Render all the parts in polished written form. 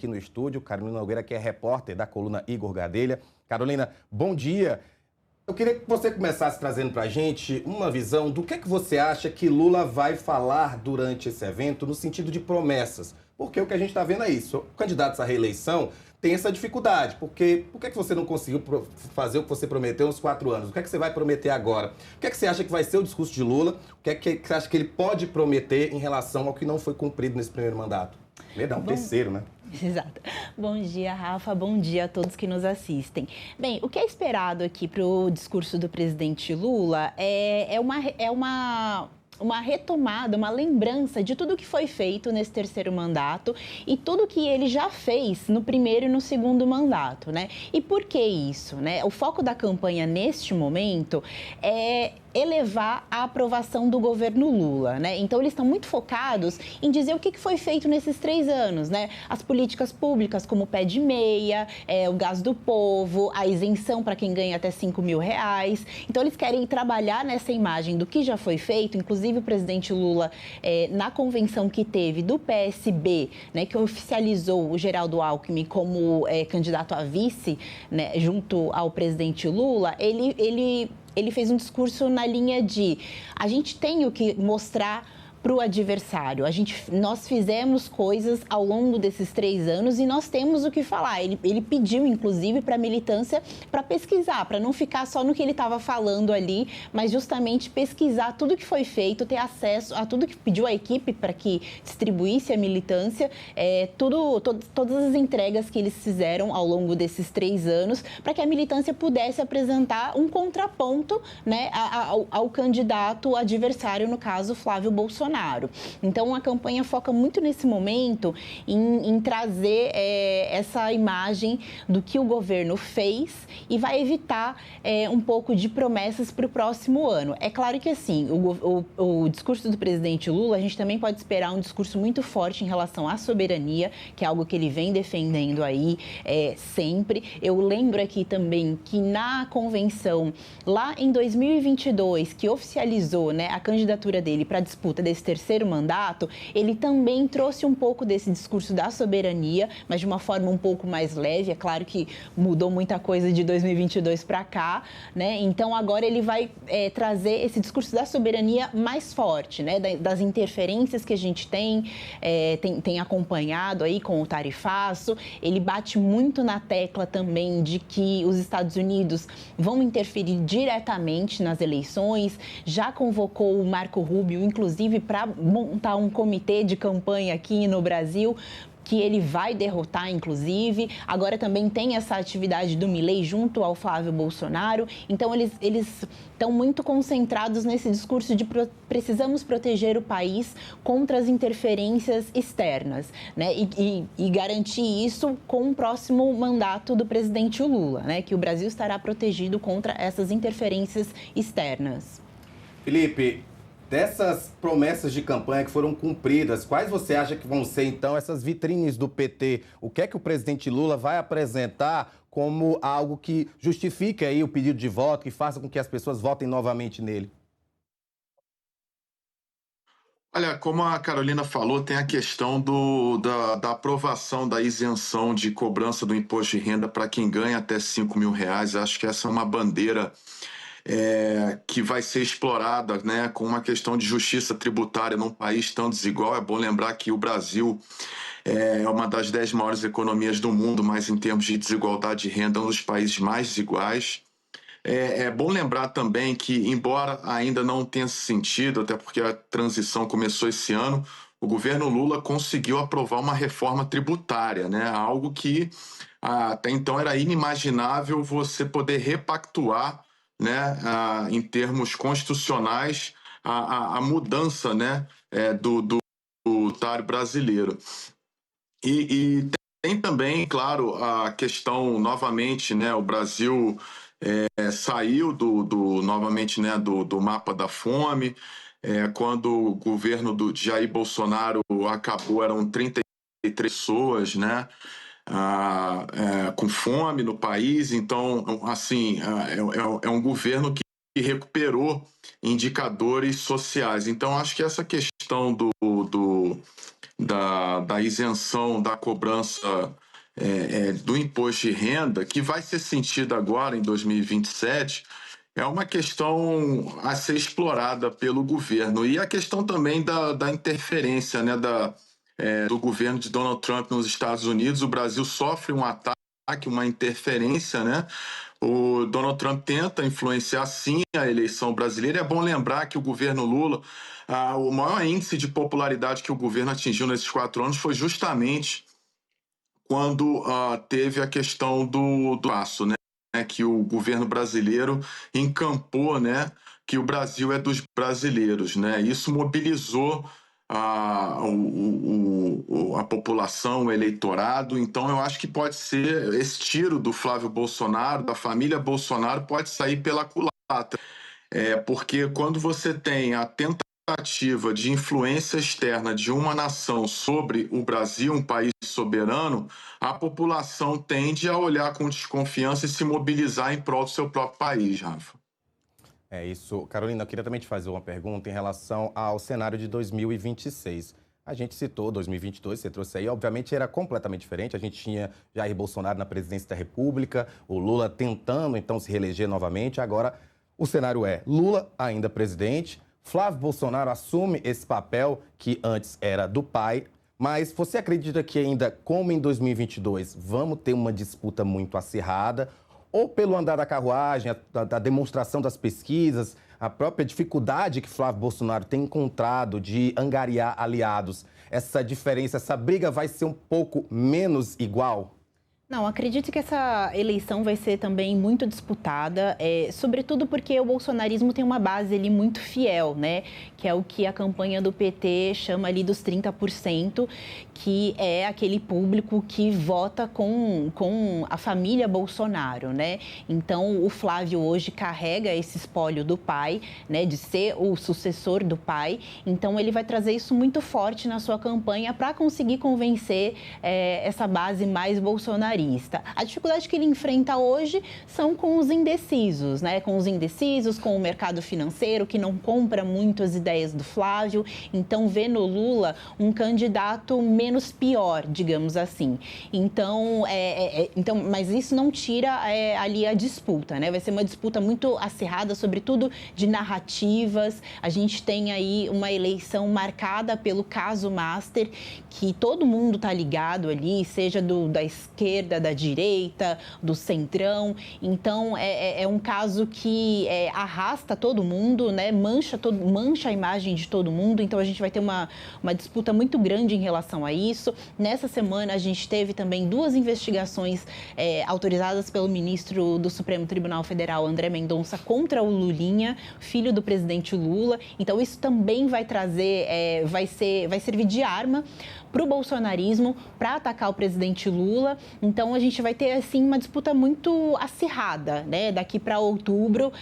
aqui no estúdio, Carolina Nogueira, que é repórter da coluna Igor Gadelha. Carolina, bom dia. Eu queria que você começasse trazendo para a gente uma visão do que você acha que Lula vai falar durante esse evento no sentido de promessas. Porque o que a gente está vendo é isso. Candidatos à reeleição têm essa dificuldade. Porque por que você não conseguiu fazer o que você prometeu nos 4 anos? O que é que você vai prometer agora? O que é que você acha que vai ser o discurso de Lula? O que é que você acha que ele pode prometer em relação ao que não foi cumprido nesse primeiro mandato? Perdão, terceiro, né? Exato. Bom dia, Rafa. Bom dia a todos que nos assistem. Bem, o que é esperado aqui para o discurso do presidente Lula é uma retomada, uma lembrança de tudo que foi feito nesse terceiro mandato e tudo que ele já fez no primeiro e no segundo mandato, né? E por que isso, né? O foco da campanha neste momento é elevar a aprovação do governo Lula, né? Então, eles estão muito focados em dizer o que foi feito nesses 3 anos, né? As políticas públicas, como o pé de meia, o gás do povo, a isenção para quem ganha até R$5.000. Então, eles querem trabalhar nessa imagem do que já foi feito. Inclusive, o presidente Lula, na convenção que teve do PSB, né, que oficializou o Geraldo Alckmin como candidato a vice, né, junto ao presidente Lula, ele fez um discurso na linha de a gente tem o que mostrar para o adversário. Nós fizemos coisas ao longo desses 3 anos e nós temos o que falar. Ele pediu, inclusive, para a militância para pesquisar, para não ficar só no que ele estava falando ali, mas justamente pesquisar tudo que foi feito, ter acesso a tudo que pediu a equipe para que distribuísse a militância, todas as entregas que eles fizeram ao longo desses 3 anos, para que a militância pudesse apresentar um contraponto, né, ao candidato adversário, no caso, Flávio Bolsonaro. Então, a campanha foca muito nesse momento em trazer essa imagem do que o governo fez e vai evitar um pouco de promessas para o próximo ano. É claro que, assim, o discurso do presidente Lula, a gente também pode esperar um discurso muito forte em relação à soberania, que é algo que ele vem defendendo aí sempre. Eu lembro aqui também que na convenção, lá em 2022, que oficializou, né, a candidatura dele para a disputa desse terceiro mandato, ele também trouxe um pouco desse discurso da soberania, mas de uma forma um pouco mais leve. É claro que mudou muita coisa de 2022 para cá, né? Então, agora ele vai trazer esse discurso da soberania mais forte, né? Das interferências que a gente tem acompanhado aí com o tarifaço. Ele bate muito na tecla também de que os Estados Unidos vão interferir diretamente nas eleições, já convocou o Marco Rubio, inclusive, para montar um comitê de campanha aqui no Brasil, que ele vai derrotar, inclusive. Agora também tem essa atividade do Milei junto ao Flávio Bolsonaro. Então, eles estão muito concentrados nesse discurso de precisamos proteger o país contra as interferências externas, né? E garantir isso com o próximo mandato do presidente Lula, né? Que o Brasil estará protegido contra essas interferências externas. Felipe, dessas promessas de campanha que foram cumpridas, quais você acha que vão ser, então, essas vitrines do PT? O que é que o presidente Lula vai apresentar como algo que justifique aí o pedido de voto, que faça com que as pessoas votem novamente nele? Olha, como a Carolina falou, tem a questão da aprovação da isenção de cobrança do imposto de renda para quem ganha até R$5.000. Acho que essa é uma bandeira que vai ser explorada, né, com uma questão de justiça tributária num país tão desigual. É bom lembrar que o Brasil é uma das 10 maiores economias do mundo, mas em termos de desigualdade de renda, é um dos países mais desiguais. É bom lembrar também que, embora ainda não tenha sentido, até porque a transição começou esse ano, o governo Lula conseguiu aprovar uma reforma tributária, né? Algo que até então era inimaginável você poder repactuar, né, em termos constitucionais, a mudança, né, do tributário brasileiro. E tem também, claro, a questão, novamente, né, o Brasil saiu novamente, né, do mapa da fome. Quando o governo do Jair Bolsonaro acabou, eram 33 pessoas, né, com fome no país. Então, assim, é um governo que recuperou indicadores sociais. Então, acho que essa questão da isenção da cobrança do imposto de renda, que vai ser sentida agora em 2027, é uma questão a ser explorada pelo governo. E a questão também da interferência, né, do governo de Donald Trump nos Estados Unidos. O Brasil sofre um ataque, uma interferência, né? O Donald Trump tenta influenciar, sim, a eleição brasileira. É bom lembrar que o governo Lula, o maior índice de popularidade que o governo atingiu nesses 4 anos foi justamente quando teve a questão do aço, né? Que o governo brasileiro encampou, né, que o Brasil é dos brasileiros, né? Isso mobilizou a população, o eleitorado. Então, eu acho que pode ser esse tiro do Flávio Bolsonaro, da família Bolsonaro, pode sair pela culatra. Porque quando você tem a tentativa de influência externa de uma nação sobre o Brasil, um país soberano, a população tende a olhar com desconfiança e se mobilizar em prol do seu próprio país, Rafa. É isso. Carolina, eu queria também te fazer uma pergunta em relação ao cenário de 2026. A gente citou 2022, você trouxe aí, obviamente era completamente diferente. A gente tinha Jair Bolsonaro na presidência da República, o Lula tentando então se reeleger novamente. Agora o cenário é Lula ainda presidente, Flávio Bolsonaro assume esse papel que antes era do pai. Mas você acredita que ainda, como em 2022, vamos ter uma disputa muito acirrada? Ou pelo andar da carruagem, da demonstração das pesquisas, a própria dificuldade que Flávio Bolsonaro tem encontrado de angariar aliados, essa diferença, essa briga vai ser um pouco menos igual? Não, acredito que essa eleição vai ser também muito disputada, sobretudo porque o bolsonarismo tem uma base ali muito fiel, né? Que é o que a campanha do PT chama ali dos 30%, que é aquele público que vota com a família Bolsonaro, né? Então, o Flávio hoje carrega esse espólio do pai, né? De ser o sucessor do pai. Então, ele vai trazer isso muito forte na sua campanha para conseguir convencer essa base mais bolsonarista. A dificuldade que ele enfrenta hoje são com os indecisos, né? Com os indecisos, com o mercado financeiro, que não compra muito as ideias do Flávio. Então, vê no Lula um candidato menos pior, digamos assim. Então, mas isso não tira ali a disputa, né? Vai ser uma disputa muito acirrada, sobretudo de narrativas. A gente tem aí uma eleição marcada pelo caso Master, que todo mundo está ligado ali, seja da esquerda, da direita, do centrão. Então, é um caso que arrasta todo mundo, né? Mancha a imagem de todo mundo. Então, a gente vai ter uma disputa muito grande em relação a isso. Nessa semana, a gente teve também 2 investigações autorizadas pelo ministro do Supremo Tribunal Federal, André Mendonça, contra o Lulinha, filho do presidente Lula. Então, isso também vai trazer, vai servir de arma para o bolsonarismo, para atacar o presidente Lula. Então, a gente vai ter, assim, uma disputa muito acirrada, né? Daqui para outubro,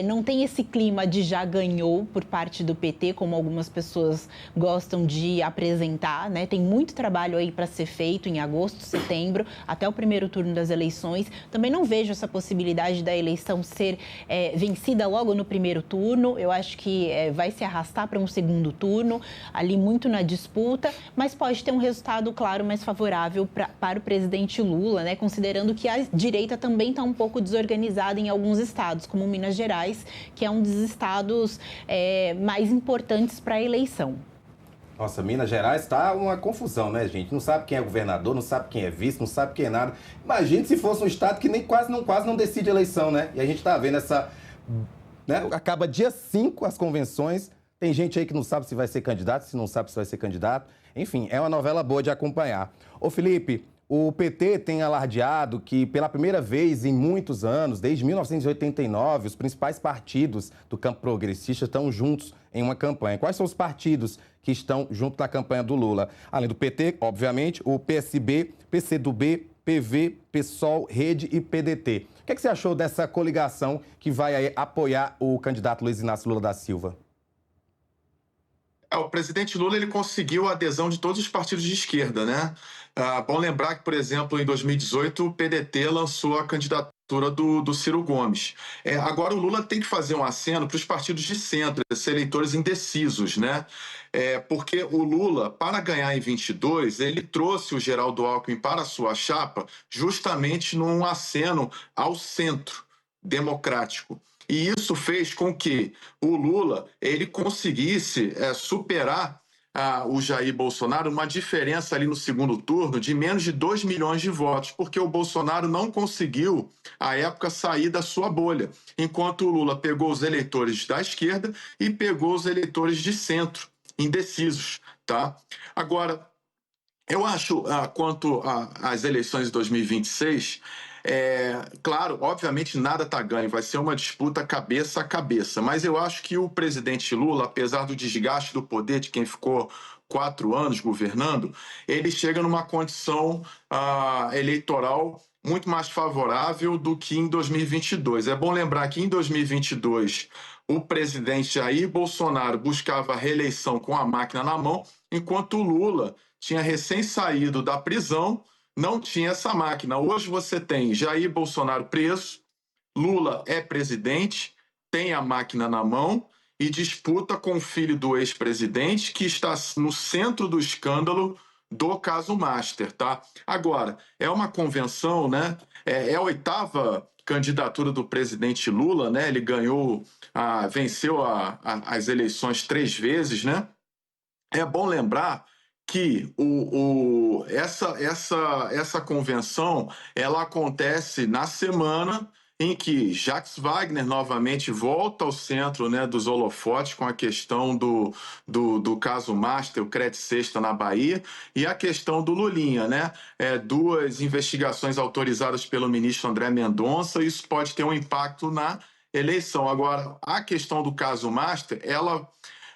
não tem esse clima de já ganhou por parte do PT, como algumas pessoas gostam de apresentar, né? Tem muito trabalho aí para ser feito em agosto, setembro, até o primeiro turno das eleições. Também não vejo essa possibilidade da eleição ser vencida logo no primeiro turno. Eu acho que vai se arrastar para um segundo turno, ali muito na disputa, mas pode ter um resultado, claro, mais favorável para o presidente Lula, né? Considerando que a direita também está um pouco desorganizada em alguns estados, como Minas Gerais, que é um dos estados mais importantes para a eleição. Nossa, Minas Gerais está uma confusão, né, gente? Não sabe quem é governador, não sabe quem é vice, não sabe quem é nada. Imagine se fosse um estado que nem quase não decide eleição, né? E a gente está vendo essa... né? Acaba dia 5 as convenções. Tem gente aí que não sabe se vai ser candidato, se não sabe se vai ser candidato. Enfim, é uma novela boa de acompanhar. Ô, Felipe, o PT tem alardeado que, pela primeira vez em muitos anos, desde 1989, os principais partidos do campo progressista estão juntos em uma campanha. Quais são os partidos que estão junto na campanha do Lula? Além do PT, obviamente, o PSB, PCdoB, PV, PSOL, Rede e PDT. O que você achou dessa coligação que vai apoiar o candidato Luiz Inácio Lula da Silva? O presidente Lula, ele conseguiu a adesão de todos os partidos de esquerda, né? Bom lembrar que, por exemplo, em 2018, o PDT lançou a candidatura do Ciro Gomes. Agora, o Lula tem que fazer um aceno para os partidos de centro, esses eleitores indecisos, né? Porque o Lula, para ganhar em 22, ele trouxe o Geraldo Alckmin para a sua chapa justamente num aceno ao centro democrático. E isso fez com que o Lula ele conseguisse superar o Jair Bolsonaro uma diferença ali no segundo turno de menos de 2 milhões de votos, porque o Bolsonaro não conseguiu, à época, sair da sua bolha, enquanto o Lula pegou os eleitores da esquerda e pegou os eleitores de centro, indecisos, tá? Agora, eu acho, quanto às eleições de 2026, claro, obviamente nada está ganho, vai ser uma disputa cabeça a cabeça, mas eu acho que o presidente Lula, apesar do desgaste do poder de quem ficou 4 anos governando, ele chega numa condição eleitoral muito mais favorável do que em 2022. É bom lembrar que em 2022 o presidente Jair Bolsonaro buscava a reeleição com a máquina na mão, enquanto o Lula tinha recém saído da prisão, não tinha essa máquina. Hoje você tem Jair Bolsonaro preso, Lula é presidente, tem a máquina na mão e disputa com o filho do ex-presidente, que está no centro do escândalo do caso Master, tá? Agora, é uma convenção, né? É a 8ª candidatura do presidente Lula, né? Ele venceu as eleições 3 vezes, né? É bom lembrar que essa convenção ela acontece na semana em que Jacques Wagner novamente volta ao centro, né, dos holofotes com a questão do caso Master, o Credit Sexta na Bahia, e a questão do Lulinha, né? 2 investigações autorizadas pelo ministro André Mendonça, isso pode ter um impacto na eleição. Agora, a questão do caso Master,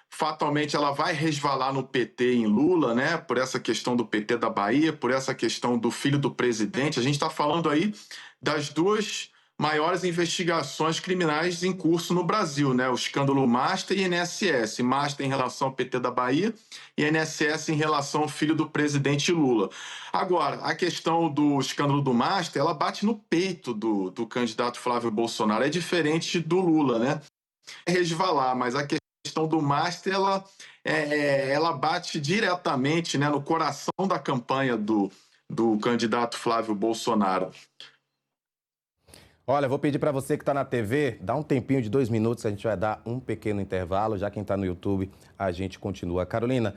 fatalmente ela vai resvalar no PT em Lula, né? Por essa questão do PT da Bahia, por essa questão do filho do presidente. A gente está falando aí das 2 maiores investigações criminais em curso no Brasil, né? O escândalo Master e INSS. Master em relação ao PT da Bahia e INSS em relação ao filho do presidente Lula. Agora, a questão do escândalo do Master, ela bate no peito do candidato Flávio Bolsonaro. É diferente do Lula, né? Resvalar, mas a questão do Master, ela bate diretamente, né, no coração da campanha do candidato Flávio Bolsonaro. Olha, vou pedir para você que está na TV, dá um tempinho de 2 minutos, a gente vai dar um pequeno intervalo, já quem está no YouTube, a gente continua. Carolina,